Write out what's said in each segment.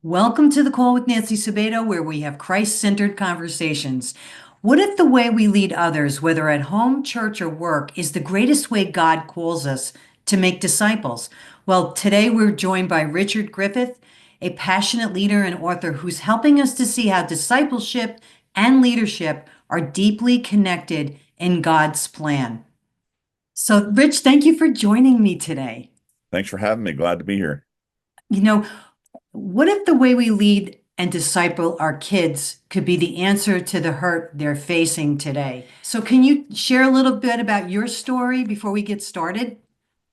Welcome to the call with Nancy Sabato, where we have Christ-centered conversations. What if the way we lead others, whether at home, church, or work, is the greatest way God calls us to make disciples? Well, today we're joined by Richard Griffith, a passionate leader and author who's helping us to see how discipleship and leadership are deeply connected in God's plan. So, Rich, thank you for joining me today. Thanks for having me. Glad to be here. You know, what if the way we lead and disciple our kids could be the answer to the hurt they're facing today? So, can you share a little bit about your story before we get started?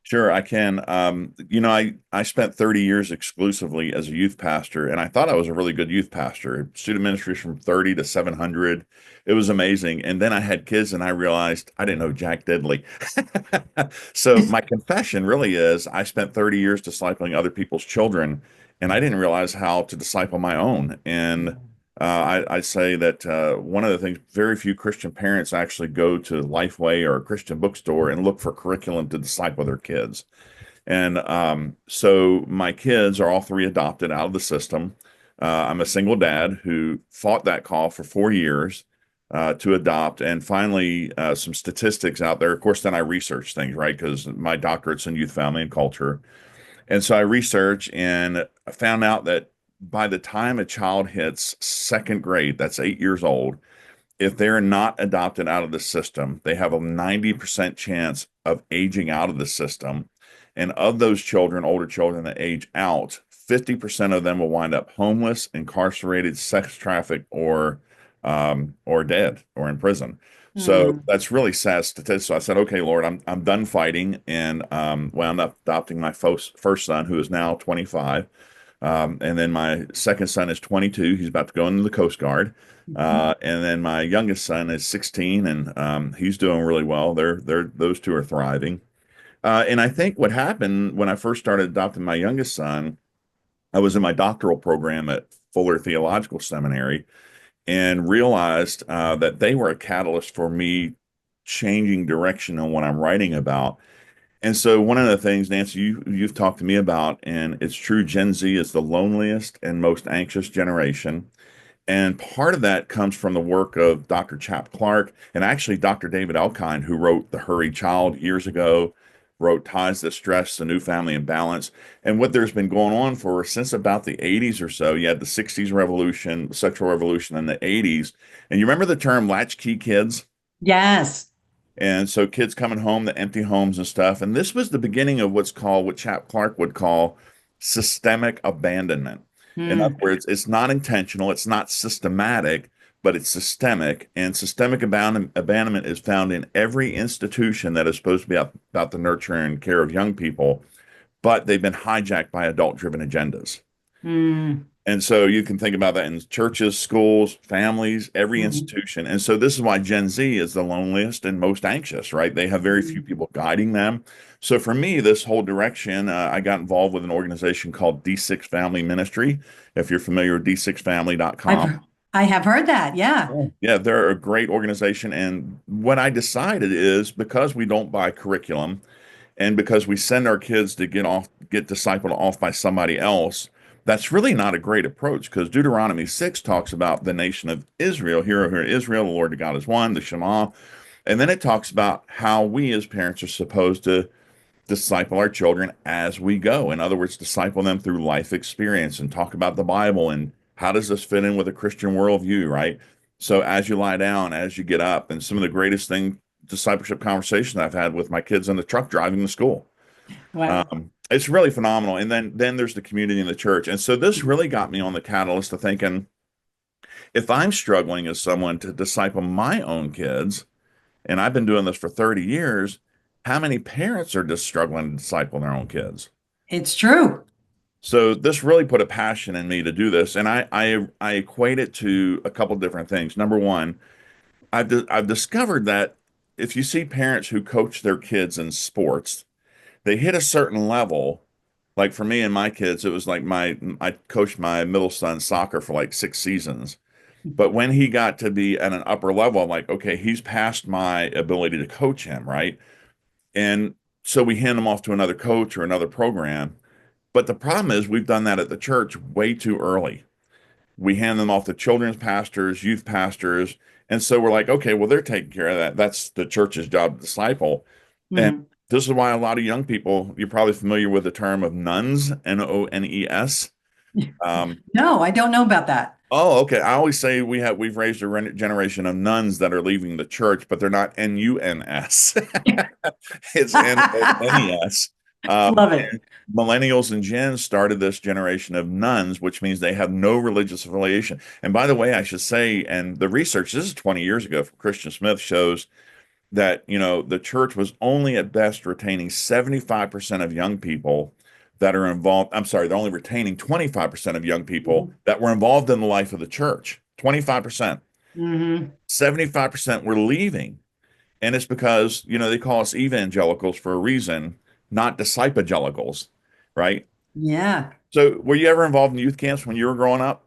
Sure, I can. I spent 30 years exclusively as a youth pastor, and I thought I was a really good youth pastor. Student ministries from 30 to 700. It was amazing. And then I had kids, and I realized I didn't know Jack Diddley. So my confession really is I spent 30 years discipling other people's children, and I didn't realize how to disciple my own. And I say that one of the things, very few Christian parents actually go to Lifeway or a Christian bookstore and look for curriculum to disciple their kids. And so my kids are all three adopted out of the system. I'm a single dad who fought that call for 4 years to adopt, and finally some statistics out there. Of course, then I research things, right? Because my doctorate's in youth, family, and culture. And so I researched and found out that by the time a child hits second grade, that's 8 years old, if they're not adopted out of the system, they have a 90% chance of aging out of the system. And of those children, older children that age out, 50% of them will wind up homeless, incarcerated, sex trafficked, or dead or in prison. So Hmm. that's really sad statistics. So I said, okay, Lord, I'm done fighting, and wound up adopting my first son, who is now 25. And then my second son is 22. He's about to go into the Coast Guard. And then my youngest son is 16, and he's doing really well. Those two are thriving. And I think what happened when I first started adopting my youngest son, I was in my doctoral program at Fuller Theological Seminary and realized that they were a catalyst for me changing direction on what I'm writing about. And so one of the things, Nancy, you've talked to me about, and it's true, Gen Z is the loneliest and most anxious generation. And part of that comes from the work of Dr. Chap Clark and actually Dr. David Elkind, who wrote The Hurried Child years ago, wrote Ties That Stress, The New Family and Balance. And what there's been going on for since about the 80s or so, you had the 60s revolution, the sexual revolution in the 80s. And you remember the term latchkey kids? Yes. And so kids coming home to empty homes and stuff. And this was the beginning of what's called, what Chap Clark would call systemic abandonment. In other Hmm. words, it's not intentional, it's not systematic, but it's systemic. And systemic abandonment is found in every institution that is supposed to be about the nurturing and care of young people, but they've been hijacked by adult-driven agendas. Hmm. And so you can think about that in churches, schools, families, every Hmm. institution. And so this is why Gen Z is the loneliest and most anxious, right? They have very few people guiding them. So for me, this whole direction, I got involved with an organization called D6 Family Ministry. If you're familiar with d6family.com. I've I have heard that. Yeah. Yeah. Yeah, they're a great organization. And what I decided is because we don't buy curriculum, and because we send our kids to get discipled off by somebody else, that's really not a great approach because Deuteronomy 6 talks about the nation of Israel. Hear, Israel, the Lord God is one, the Shema. And then it talks about how we as parents are supposed to disciple our children as we go. In other words, disciple them through life experience and talk about the Bible and how does this fit in with a Christian worldview, right? So as you lie down, as you get up, and some of the greatest discipleship conversations I've had with my kids in the truck driving to school. Wow. It's really phenomenal. And then there's the community in the church. And so this really got me on the catalyst of thinking, if I'm struggling as someone to disciple my own kids, and I've been doing this for 30 years, how many parents are just struggling to disciple their own kids? It's true. So this really put a passion in me to do this. And I equate it to a couple different things. Number one, I've discovered that if you see parents who coach their kids in sports, they hit a certain level. Like for me and my kids, it was like I coached my middle son soccer for like 6 seasons. But when he got to be at an upper level, I'm like, okay, he's past my ability to coach him, right? And so we hand him off to another coach or another program. But the problem is we've done that at the church way too early. We hand them off to children's pastors, youth pastors. And so we're like, okay, well, they're taking care of that. That's the church's job to disciple. And Mhm. this is why a lot of young people, you're probably familiar with the term of nuns, Nones. Um, No, I don't know about that. oh, okay. I always say we've raised a generation of nuns that are leaving the church, but they're not Nuns. It's Nes. Love it. And millennials and gens started this generation of nuns, which means they have no religious affiliation. And by the way, I should say, and the research, this is 20 years ago from Christian Smith, shows that, the church was only at best retaining 75% of young people that are involved. I'm sorry, they're only retaining 25% of young people Mhm. that were involved in the life of the church. 25%. Mhm. 75% were leaving. And it's because, they call us evangelicals for a reason, not disciple-gelicals, right? Yeah. So were you ever involved in youth camps when you were growing up?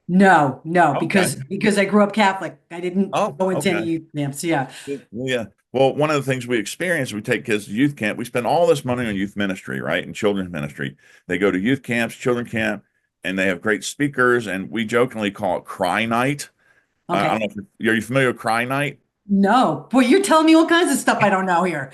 No, no, Okay. because I grew up Catholic. I didn't Oh, go into any okay. youth camps. Yeah. Yeah. Well, one of the things we experience, we take kids to youth camp. We spend all this money on youth ministry, right? And children's ministry. They go to youth camps, children camp, and they have great speakers. And we jokingly call it Cry Night. I don't Okay. know if are you familiar with Cry Night? No. Boy, you're telling me all kinds of stuff I don't know here.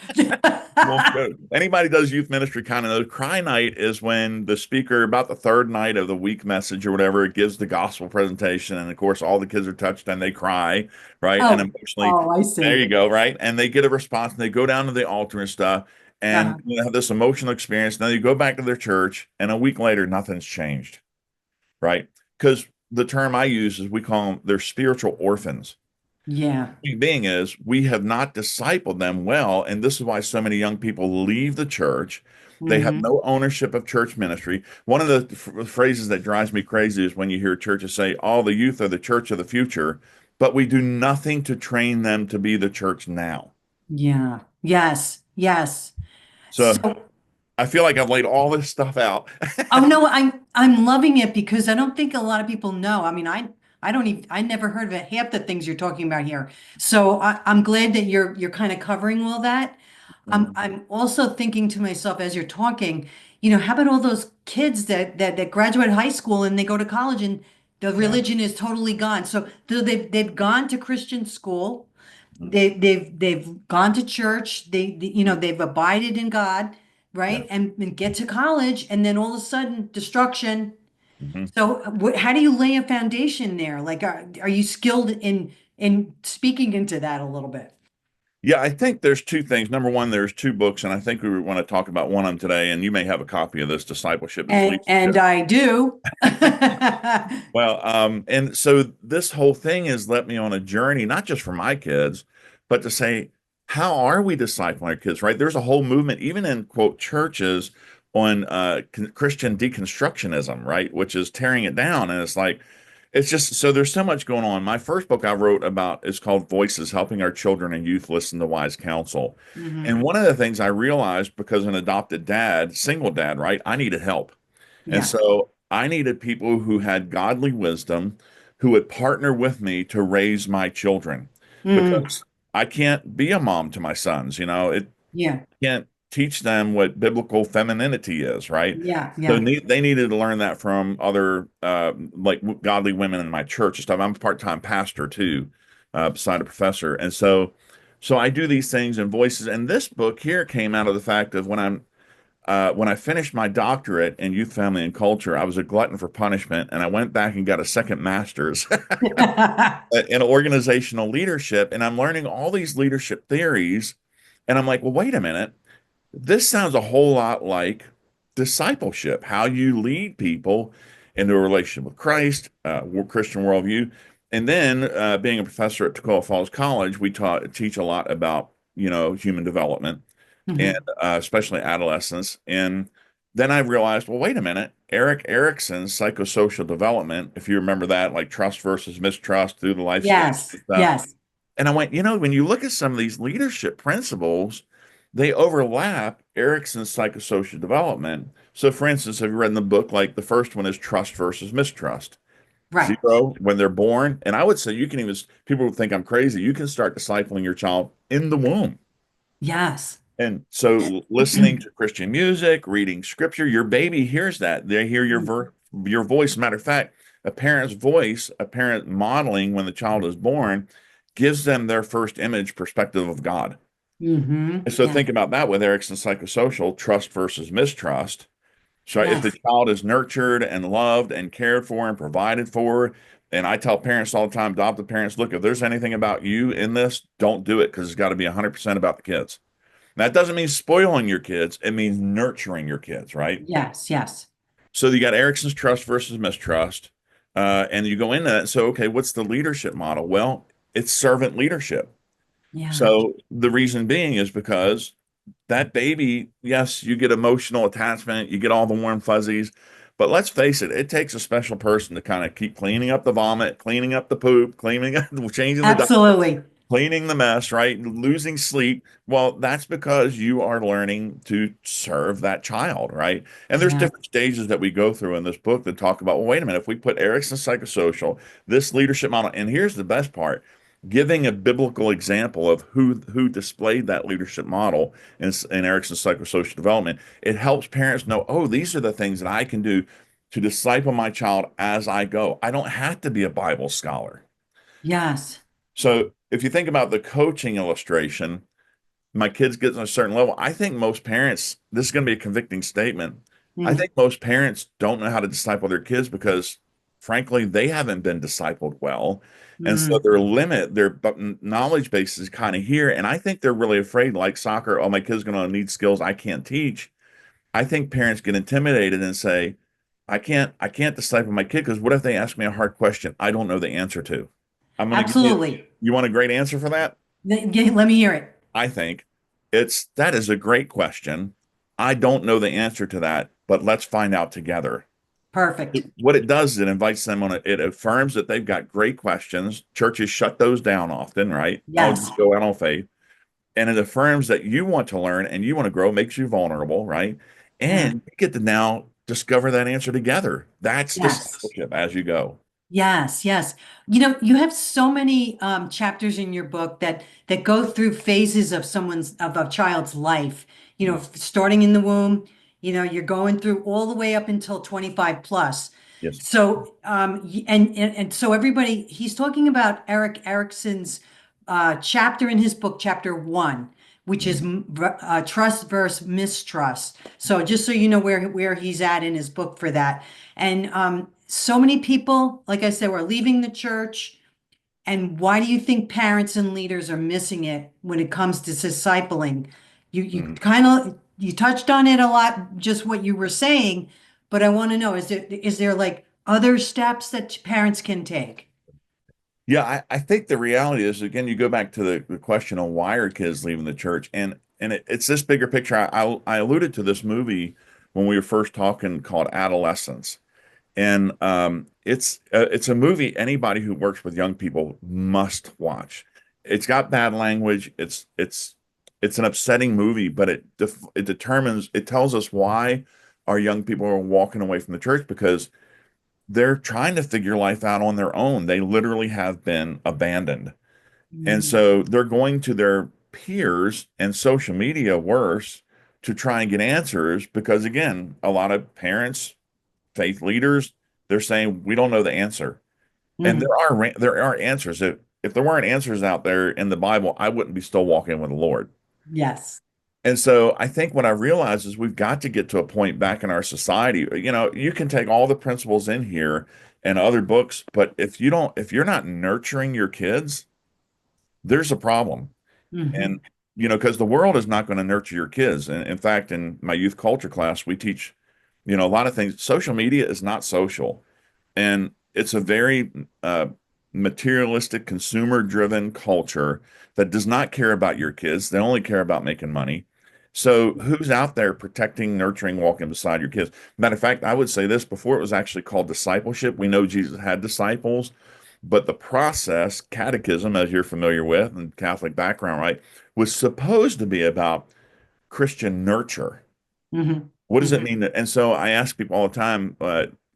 Well, anybody does youth ministry kind of knows. Cry Night is when the speaker, about the third night of the week message or whatever, gives the gospel presentation. And of course, all the kids are touched and they cry, right? And Oh, emotionally, oh, I there see. you go, right? And they get a response and they go down to the altar and stuff and Uh, have this emotional experience. Now you go back to their church and a week later, nothing's changed, right? Because the term I use is we call them, they're spiritual orphans. yeah. Point being is we have not discipled them well, and this is why so many young people leave the church. They have Hmm. no ownership of church ministry. One of the phrases that drives me crazy is when you hear churches say, "All the youth are the church of the future," but we do nothing to train them to be the church now. Yeah. Yes. Yes. So So, I feel like I've laid all this stuff out. oh no, I'm loving it because I don't think a lot of people know. I mean, I don't even I never heard of it, half the things you're talking about here. So I'm glad that you're kind of covering all that. Mhm. I'm also thinking to myself as you're talking, how about all those kids that graduate high school and they go to college and the Yeah. religion is totally gone. So they've gone to Christian school, Mhm. they've gone to church, they've abided in God, Yeah. right? And get to college, and then all of a sudden destruction. Mhm. So how do you lay a foundation there? Like, are you skilled in speaking into that a little bit? Yeah, I think there's two things. Number one, there's two books, and I think we want to talk about one of them today. And you may have a copy of this, Discipleship and And Leadership. I do. Well, and so this whole thing has led me on a journey, not just for my kids, but to say, how are we discipling our kids, right? There's a whole movement, even in quote churches, on Christian deconstructionism, right? Which is tearing it down. And it's like, it's just so there's so much going on. My first book I wrote about is called Voices, Helping Our Children and Youth Listen to Wise Counsel. And Hmm. one of the things I realized because an adopted dad, single dad, right? I needed help. And Yeah. so I needed people who had godly wisdom who would partner with me to raise my children Mm. because I can't be a mom to my sons. It Yeah. can't teach them what biblical femininity is, right? Yeah. So Yeah. they needed to learn that from other like godly women in my church and stuff. I'm a part-time pastor too, beside a professor. And so I do these things in voices. And this book here came out of the fact of when I finished my doctorate in youth, family, and culture, I was a glutton for punishment, and I went back and got a second master's in organizational leadership. And I'm learning all these leadership theories, and I'm like, well, wait a minute. This sounds a whole lot like discipleship, how you lead people into a relationship with Christ, Christian worldview. And then being a professor at Tacoma Falls College, we teach a lot about, human development and Hmm. especially adolescence. And then I realized, well, wait a minute, Eric Erickson's psychosocial development, if you remember that, like trust versus mistrust through the life stage Yes. stuff. Yes. And I went, when you look at some of these leadership principles, they overlap Erickson's psychosocial development. So, for instance, have you read in the book, like the first one is trust versus mistrust? Right. Zero when they're born. And I would say people would think I'm crazy. You can start discipling your child in the womb. Yes. And so listening to Christian music, reading scripture, your baby hears that. They hear your voice. Matter of fact, a parent's voice, a parent modeling when the child is born, gives them their first image perspective of God. Mm-hmm. And so Yeah. think about that with Erickson's psychosocial, trust versus mistrust. So if the Yes. child is nurtured and loved and cared for and provided for, and I tell parents all the time, adoptive parents, look, if there's anything about you in this, don't do it because it's got to be 100% about the kids. That doesn't mean spoiling your kids. It means nurturing your kids, right? Yes. Yes. So you got Erickson's trust versus mistrust. And you go into that. So, okay, what's the leadership model? Well, it's servant leadership. Yeah. So the reason being is because that baby, yes, you get emotional attachment, you get all the warm fuzzies, but let's face it, it takes a special person to kind of keep cleaning up the vomit, cleaning up the poop, cleaning up, changing the Absolutely. cleaning the mess, right? Losing sleep. Well, that's because you are learning to serve that child, right? And there's Yeah. different stages that we go through in this book that talk about, well, wait a minute, if we put Erickson's psychosocial, this leadership model, and here's the best part, giving a biblical example of who displayed that leadership model in Erickson's psychosocial development, it helps parents know, oh, these are the things that I can do to disciple my child as I go. I don't have to be a Bible scholar. Yes. So if you think about the coaching illustration, my kids get to a certain level. I think most parents, this is going to be a convicting statement. I Mm. think most parents don't know how to disciple their kids because, frankly, they haven't been discipled well. And so Mm. their knowledge base is kind of here. And I think they're really afraid, like soccer, oh, my kid's going to need skills I can't teach. I think parents get intimidated and say, I can't disciple my kid because what if they ask me a hard question I don't know the answer to? I'm going to give you, Absolutely. you want a great answer for that? Let me hear it. I think that is a great question. I don't know the answer to that, but let's find out together. Perfect. What it does is it invites them on it affirms that they've got great questions. Churches shut those down often, right? I'll Yes. just go out on faith. And it affirms that you want to learn and you want to grow, makes you vulnerable, right? Yeah. And you get to now discover that answer together. That's Yes. discipleship as you go. Yes, yes. You have so many chapters in your book that go through phases of a child's life. Starting in the womb, you're going through all the way up until 25 plus. Yes. So, and so everybody, he's talking about Erickson's chapter in his book, chapter one, which is Mhm. trust versus mistrust. So just so you know where he's at in his book for that. And so many people, like I said, were leaving the church. And why do you think parents and leaders are missing it when it comes to discipling? You Mhm. kind of you touched on it a lot, just what you were saying, but I want to know, is there like other steps that parents can take? Yeah, I think the reality is again, you go back to the question on why are kids leaving the church, and it's this bigger picture. I alluded to this movie when we were first talking called Adolescence, and it's a movie anybody who works with young people must watch. It's got bad language. It's an upsetting movie, but it tells us why our young people are walking away from the church because they're trying to figure life out on their own. They literally have been abandoned. And Mm, so they're going to their peers and social media worse to try and get answers because, again, a lot of parents, faith leaders, they're saying, we don't know the answer. And mhm. there are answers. If there weren't answers out there in the Bible, I wouldn't be still walking with the Lord. Yes. And so I think what I realize is we've got to get to a point back in our society. You can take all the principles in here and other books, but if you're not nurturing your kids, there's a problem. And, Hmm. because the world is not going to nurture your kids. And in fact, in my youth culture class, we teach, a lot of things. Social media is not social. And it's a very materialistic, consumer-driven culture that does not care about your kids. They only care about making money. So who's out there protecting, nurturing, walking beside your kids? Matter of fact, I would say this before it was actually called discipleship. We know Jesus had disciples, but the process, catechism, as you're familiar with, and Catholic background, right, was supposed to be about Christian nurture. Hmm. What does it Hmm. mean? And so I ask people all the time,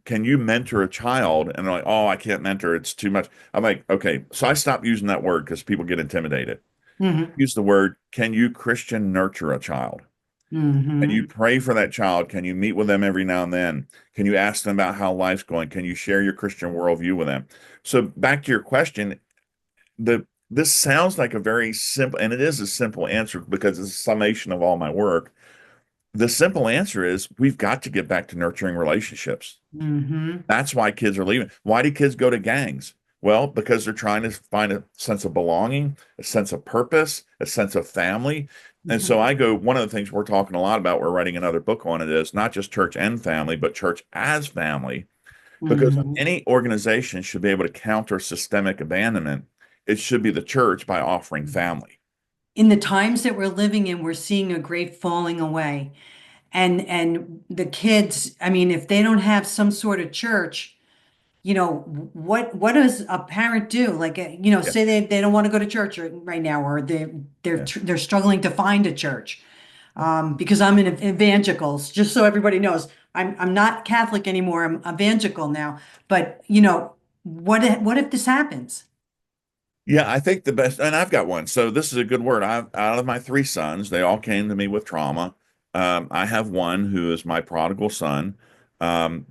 can you mentor a child? And they're like, oh, I can't mentor. It's too much. I'm like, okay. So I stopped using that word because people get intimidated. Hmm. Use the word, can you Christian nurture a child? Can you Hmm. pray for that child? Can you meet with them every now and then? Can you ask them about how life's going? Can you share your Christian worldview with them? So back to your question, this sounds like a very simple, and it is a simple answer because it's a summation of all my work. The simple answer is we've got to get back to nurturing relationships. Hmm. That's why kids are leaving. Why do kids go to gangs? Well, because they're trying to find a sense of belonging, a sense of purpose, a sense of family. And so I go, one of the things we're talking a lot about, we're writing another book on it, is not just church and family, but church as family. Because Hmm. any organization should be able to counter systemic abandonment. It should be the church by offering family. In the times that we're living in, we're seeing a great falling away. And the kids, I mean, if they don't have some sort of church, what does a parent do? Like, Yeah, say they don't want to go to church right now, or yeah. they're struggling to find a church. Because I'm in evangelicals, just so everybody knows, I'm not Catholic anymore. I'm evangelical now. But what if this happens? Yeah, I think the best, and I've got one. So this is a good word. Out of my three sons, they all came to me with trauma. I have one who is my prodigal son,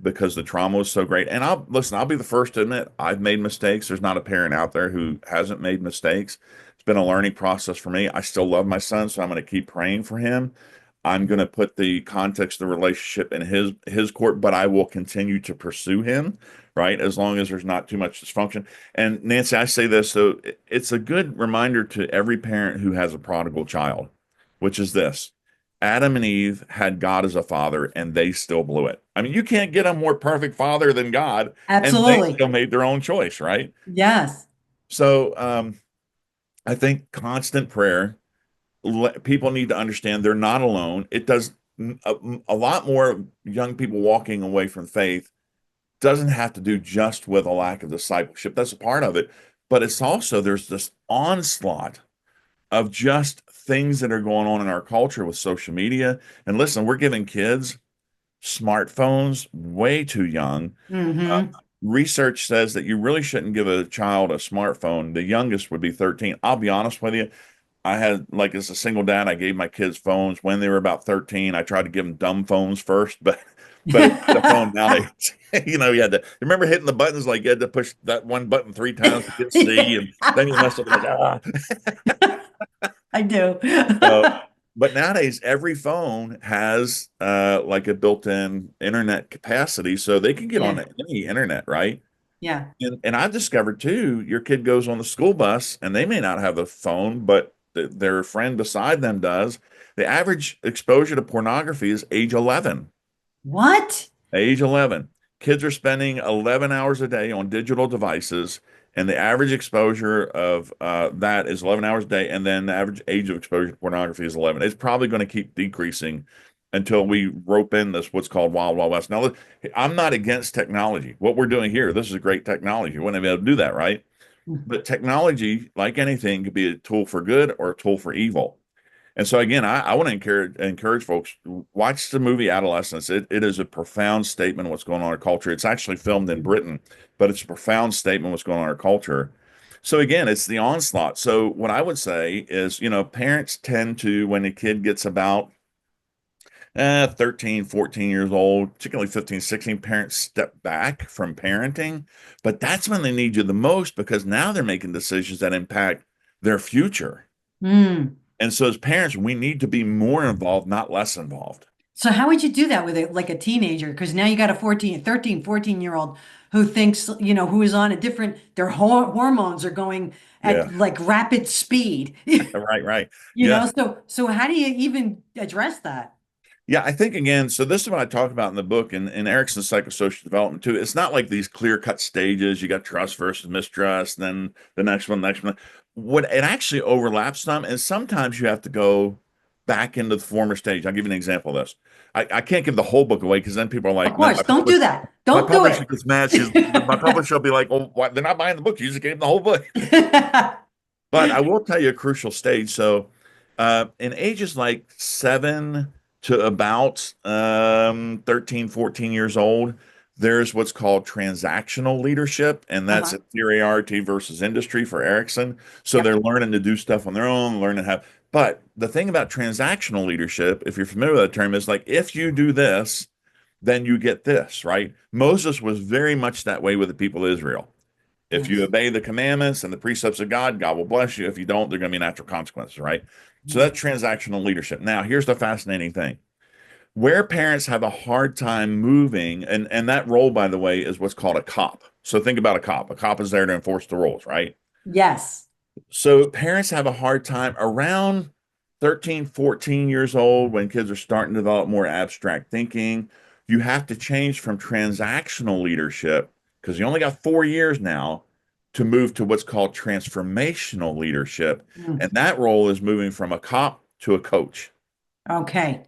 because the trauma was so great. And I'll be the first to admit I've made mistakes. There's not a parent out there who hasn't made mistakes. It's been a learning process for me. I still love my son, so I'm going to keep praying for him. I'm going to put the context of the relationship in his court, but I will continue to pursue him, right? As long as there's not too much dysfunction. And Nancy, I say this, so it's a good reminder to every parent who has a prodigal child, which is this: Adam and Eve had God as a father, and they still blew it. I mean, you can't get a more perfect father than God, and they Absolutely. still made their own choice, right? Yes. So, I think constant prayer. People need to understand they're not alone. It does a lot more young people walking away from faith doesn't have to do just with a lack of discipleship. That's a part of it. But it's also, there's this onslaught of just things that are going on in our culture with social media. And listen, we're giving kids smartphones way too young. Uh, Hmm. Research says that you really shouldn't give a child a smartphone. The youngest would be 13. I'll be honest with you. I had, like, as a single dad, I gave my kids phones when they were about 13. I tried to give them dumb phones first, but if you had a phone nowadays, you had to remember hitting the buttons, like you had to push that one button three times to get C, and then you mess up like, ah. I do. So, but nowadays every phone has like a built-in internet capacity, so they can get on Yeah. any internet, right? Yeah. And I've discovered too, your kid goes on the school bus and they may not have the phone, but their friend beside them does. The average exposure to pornography is age 11. What? Age 11. Kids are spending 11 hours a day on digital devices, and the average exposure of that is 11 hours a day, and then the average age of exposure to pornography is 11. It's probably going to keep decreasing until we rope in this what's called Wild Wild West. Now, look, I'm not against technology. What we're doing here, this is a great technology. You wouldn't be able to do that, right? But technology, like anything, could be a tool for good or a tool for evil. And so again, I want to encourage folks, watch the movie Adolescence. It is a profound statement of what's going on in our culture. It's actually filmed in Britain, but it's a profound statement of what's going on in our culture. So again, it's the onslaught. So what I would say is, parents tend to, when a kid gets about 13, 14 years old, particularly 15, 16, parents step back from parenting. But that's when they need you the most because now they're making decisions that impact their future. Mm. And so as parents, we need to be more involved, not less involved. So how would you do that with like a teenager? Because now you got a 14, 13, 14-year-old who thinks, who is on a different, their hormones are going Yeah. at like rapid speed. Right, right. Yeah. So how do you even address that? Yeah, I think again, so this is what I talk about in the book and in Erickson's psychosocial development too. It's not like these clear-cut stages. You got trust versus mistrust, then the next one. What it actually overlaps some, and sometimes you have to go back into the former stage. I'll give you an example of this. I can't give the whole book away because then people are Of like, no, course, don't do that. my Don't do publisher it. gets mad. My publisher will be like, oh, why? They're not buying the book. You just gave them the whole book. But I will tell you a crucial stage. So, in ages like 7 to about 13, 14 years old, There's what's called transactional leadership, and that's Uh-huh. inferiority versus industry for Erickson. So Yep. they're learning to do stuff on their own, learning to have. But the thing about transactional leadership, if you're familiar with that term, is like if you do this, then you get this, right? Moses was very much that way with the people of Israel. If you Yes. obey the commandments and the precepts of God, God will bless you. If you don't, there are going to be natural consequences, right? So Mhm. that's transactional leadership. Now, here's the fascinating thing. Where parents have a hard time moving, and that role, by the way, is what's called a cop. So think about a cop. A cop is there to enforce the rules, right? Yes. So parents have a hard time around 13, 14 years old when kids are starting to develop more abstract thinking. You have to change from transactional leadership because you only got 4 years now to move to what's called transformational leadership. Mm. And that role is moving from a cop to a coach, Okay.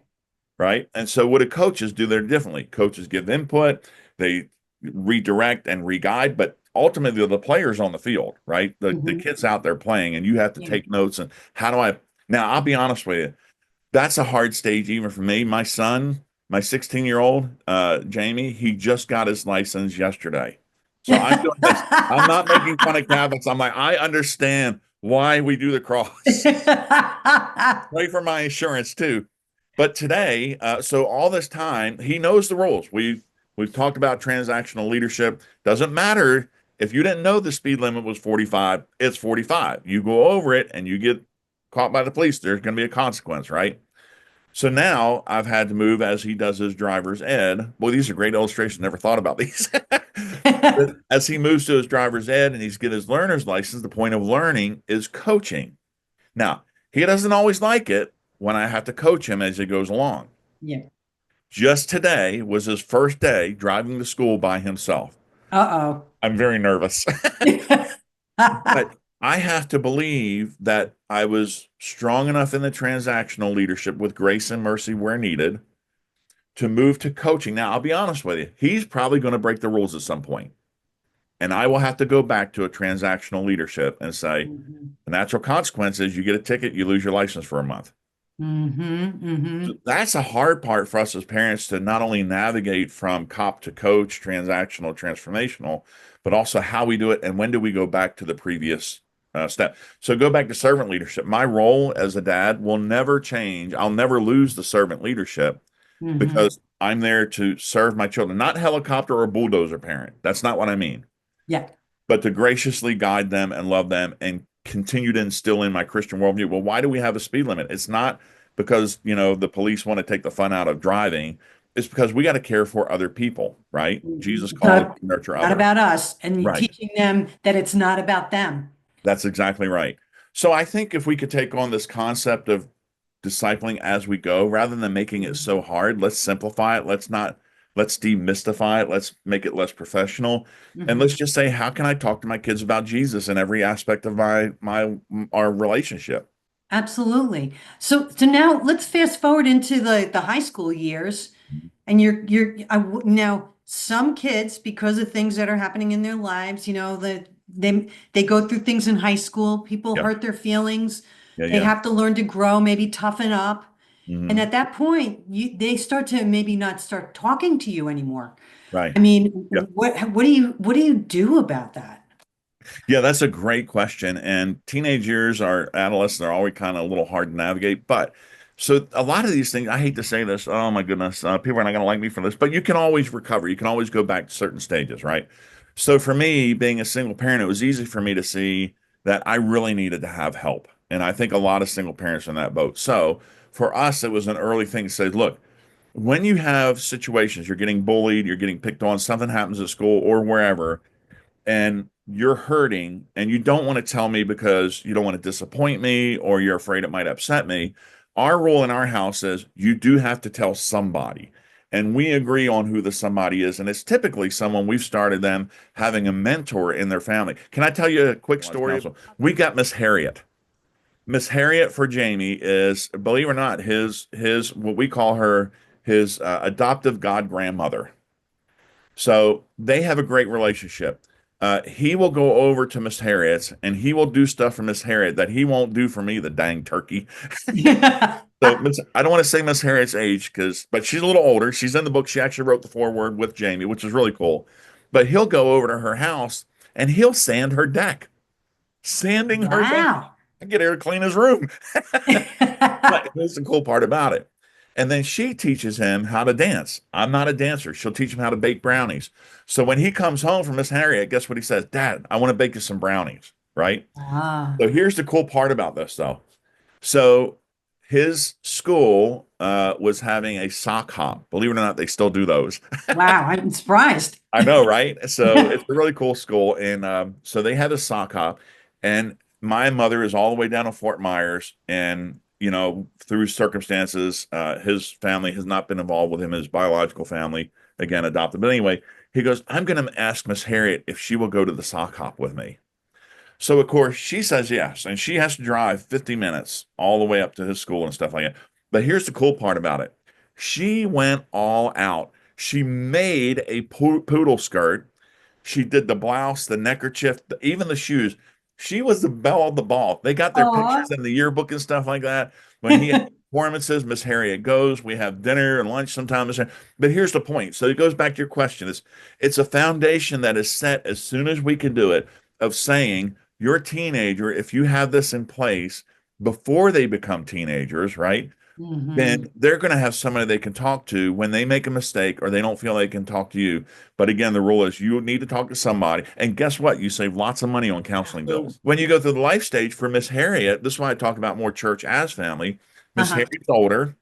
right? And so what do coaches do there differently? Coaches give input, they redirect and re-guide, but ultimately the players on the field, right? The Mhm. kids out there playing, and you have to Yeah. take notes. And how do I now? I'll be honest with you, that's a hard stage even for me. My son, my 16-year-old, Jamie, he just got his license yesterday. So I'm doing this. I'm not making fun of Catholics. I'm like, I understand why we do the cross. Pray for my insurance too. But today, so all this time, he knows the rules. We've talked about transactional leadership. Doesn't matter if you didn't know the speed limit was 45, it's 45. You go over it and you get caught by the police, there's going to be a consequence, right? So now I've had to move as he does his driver's ed. Boy, these are great illustrations. Never thought about these. As he moves to his driver's ed and he's get his learner's license, the point of learning is coaching. Now, he doesn't always like it when I have to coach him as he goes along. Yeah. Just today was his first day driving to school by himself. Uh-oh. I'm very nervous, but I have to believe that I was strong enough in the transactional leadership with grace and mercy where needed to move to coaching. Now, I'll be honest with you, he's probably going to break the rules at some point, and I will have to go back to a transactional leadership and say, Mhm. the natural consequence is you get a ticket, you lose your license for a month. Mhm. Mhm. That's a hard part for us as parents to not only navigate from cop to coach, transactional, transformational, but also how we do it and when do we go back to the previous step. So go back to servant leadership. My role as a dad will never change. I'll never lose the servant leadership Mhm. because I'm there to serve my children, not helicopter or bulldozer parent. That's not what I mean, Yeah. but to graciously guide them and love them and continue to instill in my Christian worldview. Well, why do we have a speed limit? It's not because, the police want to take the fun out of driving. It's because we got to care for other people, right? Mhm. Jesus It's called us not to nurture not others. about us, and you Right. teaching them that it's not about them. That's exactly right. So I think if we could take on this concept of discipling as we go, rather than making it Mhm. so hard, let's simplify it. Let's demystify it. Let's make it less professional. And let's Mhm. just say, how can I talk to my kids about Jesus in every aspect of our relationship? Absolutely. So now let's fast forward into the high school years, and now some kids, because of things that are happening in their lives, that they go through things in high school, people Yeah, hurt their feelings, yeah, they yeah. have to learn to grow, maybe toughen up. And Hmm. at that point, they start to maybe not start talking to you anymore. Right. I mean, Yeah. what do you do about that? Yeah, that's a great question. And teenage years are adolescents, they're always kind of a little hard to navigate. But so a lot of these things, I hate to say this, oh my goodness, people are not going to like me for this, but you can always recover. You can always go back to certain stages, right? So for me, being a single parent, it was easy for me to see that I really needed to have help. And I think a lot of single parents are in that boat. So for us, it was an early thing to say, look, when you have situations, you're getting bullied, you're getting picked on, something happens at school or wherever, and you're hurting and you don't want to tell me because you don't want to disappoint me or you're afraid it might upset me, our rule in our house is you do have to tell somebody. And we agree on who the somebody is. And it's typically someone we've started them having a mentor in their family. Can I tell you a quick story? We got Miss Harriet. Miss Harriet for Jamie is, believe it or not, his what we call her his adoptive god grandmother. So they have a great relationship. He will go over to Miss Harriet's and he will do stuff for Miss Harriet that he won't do for me, the dang turkey. So I don't want to say Miss Harriet's age but she's a little older. She's in the book. She actually wrote the foreword with Jamie, which is really cool. But he'll go over to her house and he'll sand her deck, sanding her deck. Wow. I get her to clean his room. But here's the cool part about it. And then she teaches him how to dance. I'm not a dancer. She'll teach him how to bake brownies. So when he comes home from Miss Harriet, guess what he says? Dad, I want to bake you some brownies, right? Ah, So here's the cool part about this, though. So his school was having a sock hop. Believe it or not, they still do those. wow. I'm surprised. I know, right? So it's a really cool school, and so they had a sock hop, and my mother is all the way down to Fort Myers, and through circumstances, his family has not been involved with him, his biological family, again adopted. But anyway, he goes, "I'm going to ask Miss Harriet if she will go to the sock hop with me." So of course she says yes, and she has to drive 50 minutes all the way up to his school and stuff like that. But here's the cool part about it. She went all out. She made a poodle skirt. She did the blouse, the neckerchief, even the shoes. She was the belle of the ball. They got their Oh. pictures in the yearbook and stuff like that. When he had performances, Miss Harriet goes. We have dinner and lunch sometimes. But here's the point. So it goes back to your question. It's a foundation that is set as soon as we can do it of saying your teenager, if you have this in place before they become teenagers, right? Hmm. Then they're going to have somebody they can talk to when they make a mistake or they don't feel they can talk to you. But again, the rule is you need to talk to somebody. And guess what? You save lots of money on counseling Absolutely. bills. When you go through the life stage for Miss Harriet, this is why I talk about more church as family. Miss Uh-huh. Harriet's older.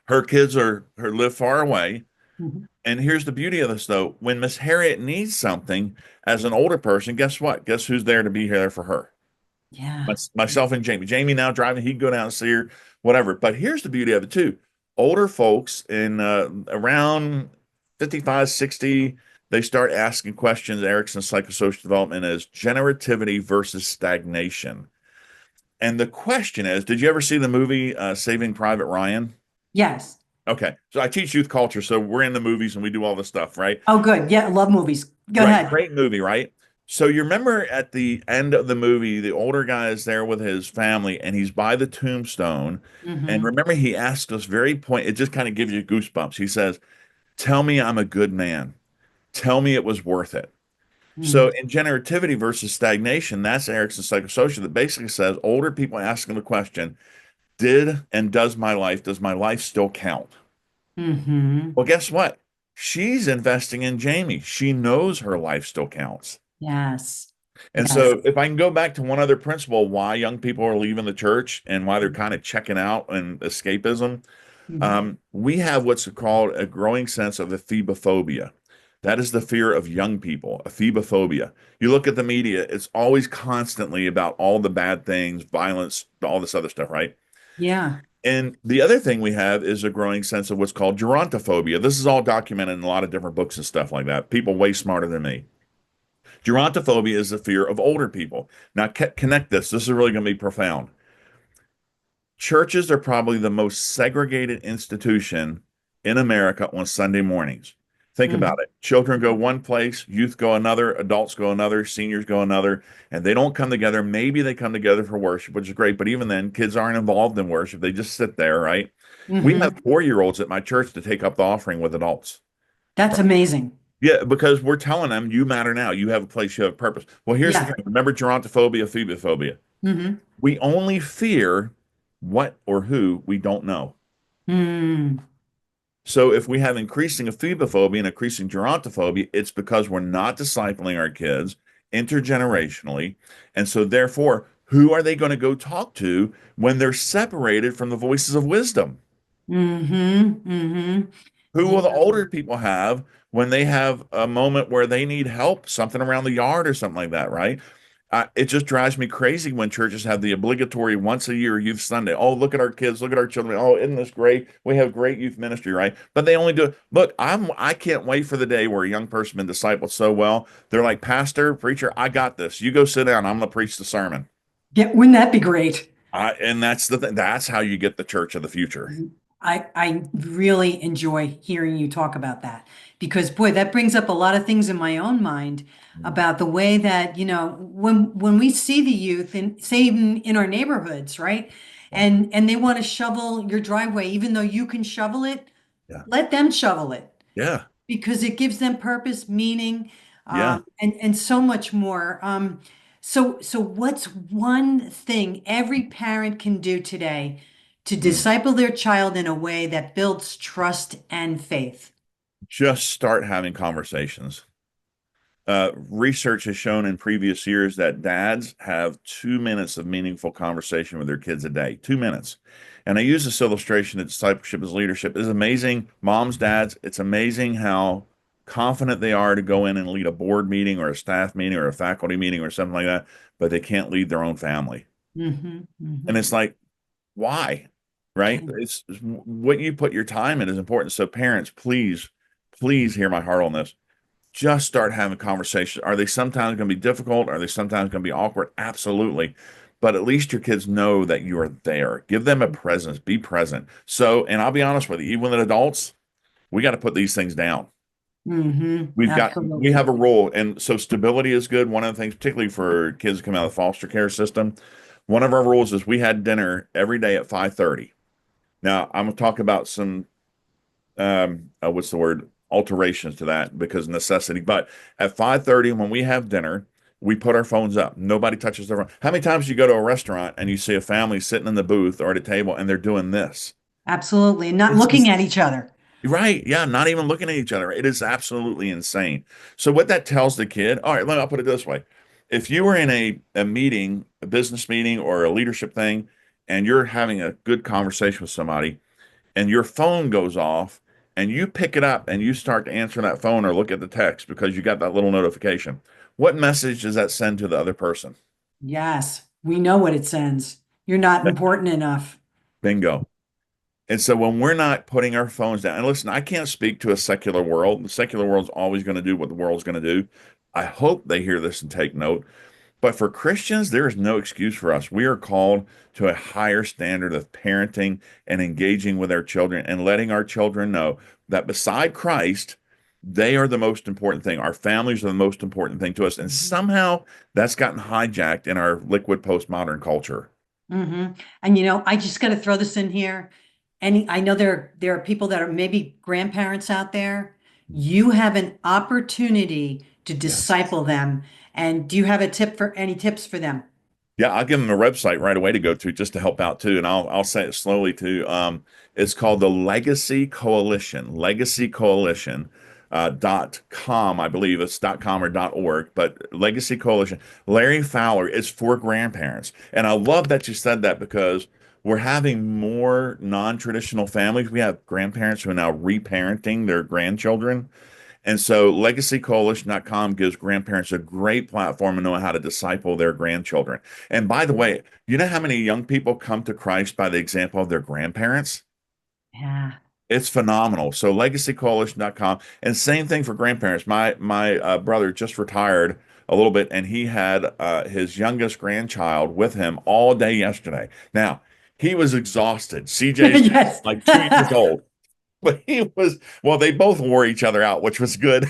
Her kids are her live far away. Mhm. And here's the beauty of this though. When Miss Harriet needs something as an older person, guess what? Guess who's there to be here for her? Yeah. Myself and Jamie. Jamie now driving, he'd go down and see her, whatever. But here's the beauty of it too. Older folks in around 55, 60, they start asking questions. Erickson's psychosocial development is generativity versus stagnation. And the question is, did you ever see the movie Saving Private Ryan? Yes. Okay. So I teach youth culture, so we're in the movies and we do all this stuff, right? Oh, good. Yeah, I love movies. Go Right. ahead. Great movie, right? So you remember at the end of the movie, the older guy is there with his family and he's by the tombstone. And Hmm. remember, he asked us very point, it just kind of gives you goosebumps. He says, "Tell me I'm a good man. Tell me it was worth it." So Hmm. in generativity versus stagnation, that's Erickson's psychosocial that basically says older people asking the question, does my life still count? Hmm. Well, guess what? She's investing in Jamie. She knows her life still counts. Yes. And Yes. so, if I can go back to one other principle, why young people are leaving the church and why they're kind of checking out and escapism, Mhm. we have what's called a growing sense of ephebophobia. That is the fear of young people, ephebophobia. You look at the media, it's always constantly about all the bad things, violence, all this other stuff, right? Yeah. And the other thing we have is a growing sense of what's called gerontophobia. This is all documented in a lot of different books and stuff like that. People way smarter than me. Gerontophobia is the fear of older people. Now, connect this. This is really going to be profound. Churches are probably the most segregated institution in America on Sunday mornings. Think about Mhm. it. Children go one place, youth go another, adults go another, seniors go another, and they don't come together. Maybe they come together for worship, which is great, but even then, kids aren't involved in worship. They just sit there, right? We have Hmm. 4-year-olds at my church to take up the offering with adults. That's amazing. Yeah, because we're telling them you matter now. You have a place, you have a purpose. Well, here's the Yeah. thing. Remember gerontophobia, phebophobia. Hmm. We only fear what or who we don't know. Mm. So if we have increasing phebophobia and increasing gerontophobia, it's because we're not discipling our kids intergenerationally. And so therefore, who are they going to go talk to when they're separated from the voices of wisdom? Hmm. Hmm. Who Yeah. will the older people have when they have a moment where they need help, something around the yard or something like that, right? It just drives me crazy when churches have the obligatory once a year youth Sunday. Oh, look at our kids, look at our children. Oh, isn't this great? We have great youth ministry, right? But they only do it. Look, I can't wait for the day where a young person been discipled so well. They're like, Pastor, preacher, I got this. You go sit down. I'm gonna preach the sermon. Yeah. Wouldn't that be great? And that's the thing. That's how you get the church of the future. I really enjoy hearing you talk about that because boy, that brings up a lot of things in my own mind about the way that, when we see the youth and say even in our neighborhoods, right? Yeah. and they want to shovel your driveway, even though you can shovel it, Yeah. let them shovel it Yeah. because it gives them purpose, meaning, Yeah. and so much more. So what's one thing every parent can do today to Mm. disciple their child in a way that builds trust and faith? Just start having conversations. Research has shown in previous years that dads have 2 minutes of meaningful conversation with their kids a day. 2 minutes. And I use this illustration that discipleship is leadership. It's amazing, moms, dads, it's amazing how confident they are to go in and lead a board meeting or a staff meeting or a faculty meeting or something like that, but they can't lead their own family. Hmm. And Hmm. it's like, why? Right? It's what you put your time in is important. So parents, please, please hear my heart on this. Just start having conversations. Are they sometimes going to be difficult? Are they sometimes going to be awkward? Absolutely. But at least your kids know that you are there. Give them a presence. Be present. So, and I'll be honest with you, even with adults, we got to put these things down. Hmm. We have Absolutely. a rule. And so stability is good. One of the things, particularly for kids that come out of the foster care system, one of our rules is we had dinner every day at 5:30. Now, I'm going to talk about some what's the word, alterations to that because necessity. But at 5:30 when we have dinner, we put our phones up. Nobody touches their phone. How many times do you go to a restaurant and you see a family sitting in the booth or at a table and they're doing this? Absolutely. Not It's looking just, at each other. right. Yeah, not even looking at each other. It is absolutely insane. So what that tells the kid, all right, I'll put it this way. If you were in a meeting, a business meeting or a leadership thing, and you're having a good conversation with somebody, and your phone goes off and you pick it up and you start to answer that phone or look at the text because you got that little notification, what message does that send to the other person? Yes, we know what it sends. You're not important enough. Bingo. And so when we're not putting our phones down, and listen, I can't speak to a secular world. The secular world's always going to do what the world's going to do. I hope they hear this and take note. But for Christians, there is no excuse for us. We are called to a higher standard of parenting and engaging with our children and letting our children know that beside Christ, they are the most important thing. Our families are the most important thing to us. And somehow that's gotten hijacked in our liquid postmodern culture. Hmm. And I just got to throw this in here. And I know there are people that are maybe grandparents out there. You have an opportunity to Yes. disciple them. And do you have a tip for any tips for them? Yeah, I'll give them a website right away to go to just to help out too. And I'll say it slowly too. It's called the Legacy Coalition, .com, I believe it's .com or .org, but Legacy Coalition. Larry Fowler is for grandparents. And I love that you said that because we're having more non-traditional families. We have grandparents who are now reparenting their grandchildren. And so legacycoalition.com gives grandparents a great platform to know how to disciple their grandchildren. And by the way, you know how many young people come to Christ by the example of their grandparents? Yeah. It's phenomenal. So legacycoalition.com, and same thing for grandparents. My brother just retired a little bit and he had his youngest grandchild with him all day yesterday. Now, he was exhausted. CJ's Yes. like 2 years old. But well, they both wore each other out, which was good.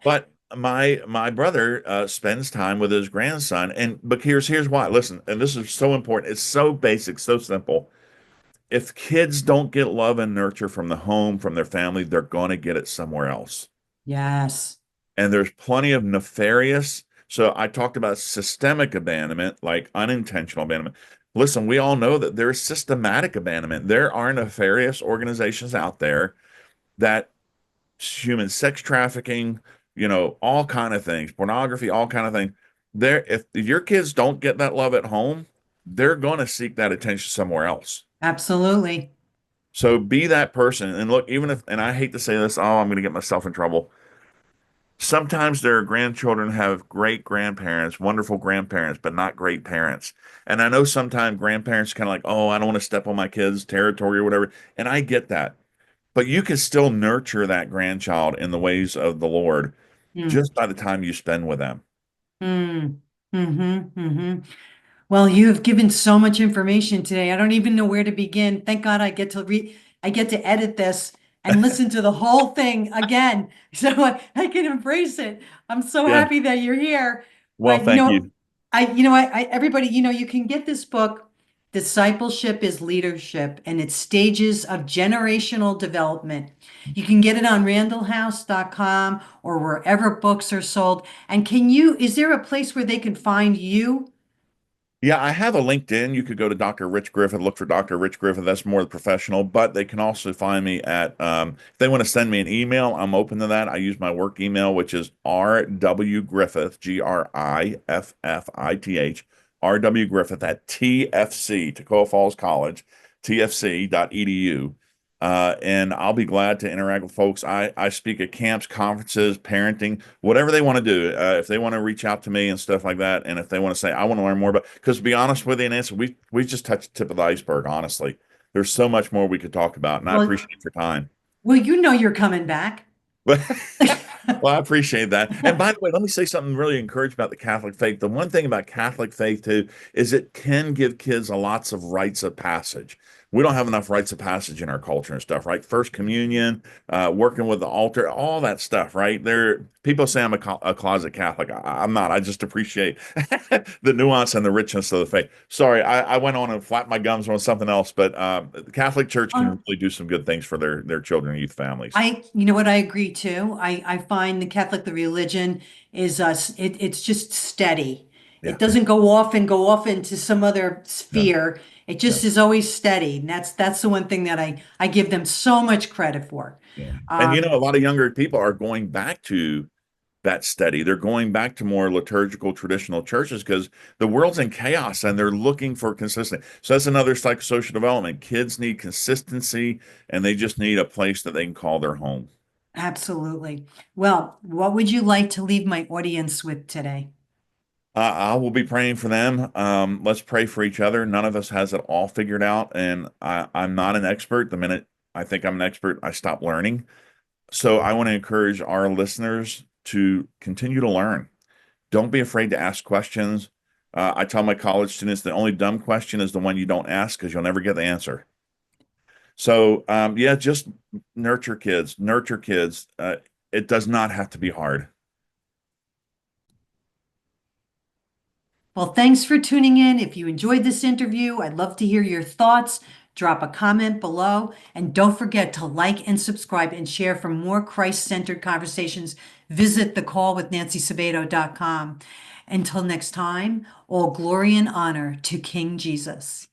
But my brother spends time with his grandson, and but here's why. Listen, and this is so important. It's so basic, so simple. If kids don't get love and nurture from the home, from their family, they're going to get it somewhere else. Yes. And there's plenty of nefarious. So I talked about systemic abandonment, like unintentional abandonment. Listen, we all know that there's systematic abandonment. There are nefarious organizations out there that human sex trafficking, all kind of things, pornography, all kind of things. There, if your kids don't get that love at home, they're going to seek that attention somewhere else. Absolutely. So be that person. And look, even if, and I hate to say this, I'm going to get myself in trouble. Sometimes their grandchildren have great grandparents, wonderful grandparents, but not great parents. And I know sometimes grandparents kind of like, oh, I don't want to step on my kids' territory or whatever. And I get that. But you can still nurture that grandchild in the ways of the Lord Mm. just by the time you spend with them. Mm. Mm-hmm. Mm-hmm. Well, you have given so much information today. I don't even know where to begin. Thank God I get to edit this and listen to the whole thing again. So I can embrace it. I'm so Yeah. happy that you're here. Well, But thank you. everybody, you can get this book. Discipleship is leadership and its stages of generational development. You can get it on randallhouse.com or wherever books are sold. And is there a place where they can find you? Yeah, I have a LinkedIn. You could go to Dr. Rich Griffith, look for Dr. Rich Griffith. That's more professional, but they can also find me at, if they want to send me an email, I'm open to that. I use my work email, which is rwgriffith, Griffith, rwgriffith at TFC, Tacoma Falls College, tfc.edu. And I'll be glad to interact with folks. I speak at camps, conferences, parenting, whatever they want to do. If they want to reach out to me and stuff like that, and if they want to say, I want to learn more about, because to be honest with you, Nancy, we just touched the tip of the iceberg, honestly. There's so much more we could talk about, and I Well, appreciate your time. well, you know you're coming back. But well, I appreciate that. And by the way, let me say something really encouraging about the Catholic faith. The one thing about Catholic faith too is it can give kids a lots of rites of passage. We don't have enough rites of passage in our culture and stuff, right? First communion, working with the altar, all that stuff, right? There, people say I'm a closet Catholic. I'm not. I just appreciate the nuance and the richness of the faith. Sorry, I went on and flapped my gums on something else, but the Catholic Church can really do some good things for their children and youth families. You know what, I agree too. I find the religion is it's just steady. It Yeah, doesn't go off into some other no, sphere. It just no. is always steady. And that's the one thing that I give them so much credit for. Yeah. And Um, a lot of younger people are going back to that study. They're going back to more liturgical traditional churches because the world's in chaos and they're looking for consistency. So that's another psychosocial development. Kids need consistency and they just need a place that they can call their home. Absolutely. Well, what would you like to leave my audience with today? I will be praying for them. Let's pray for each other. None of us has it all figured out, and I'm not an expert. The minute I think I'm an expert, I stop learning. So I want to encourage our listeners to continue to learn. Don't be afraid to ask questions. I tell my college students the only dumb question is the one you don't ask because you'll never get the answer. So yeah, just nurture kids, nurture kids. It does not have to be hard. Well, thanks for tuning in. If you enjoyed this interview, I'd love to hear your thoughts. Drop a comment below. And don't forget to like and subscribe and share for more Christ-centered conversations. Visit thecallwithNancySabato.com. Until next time, all glory and honor to King Jesus.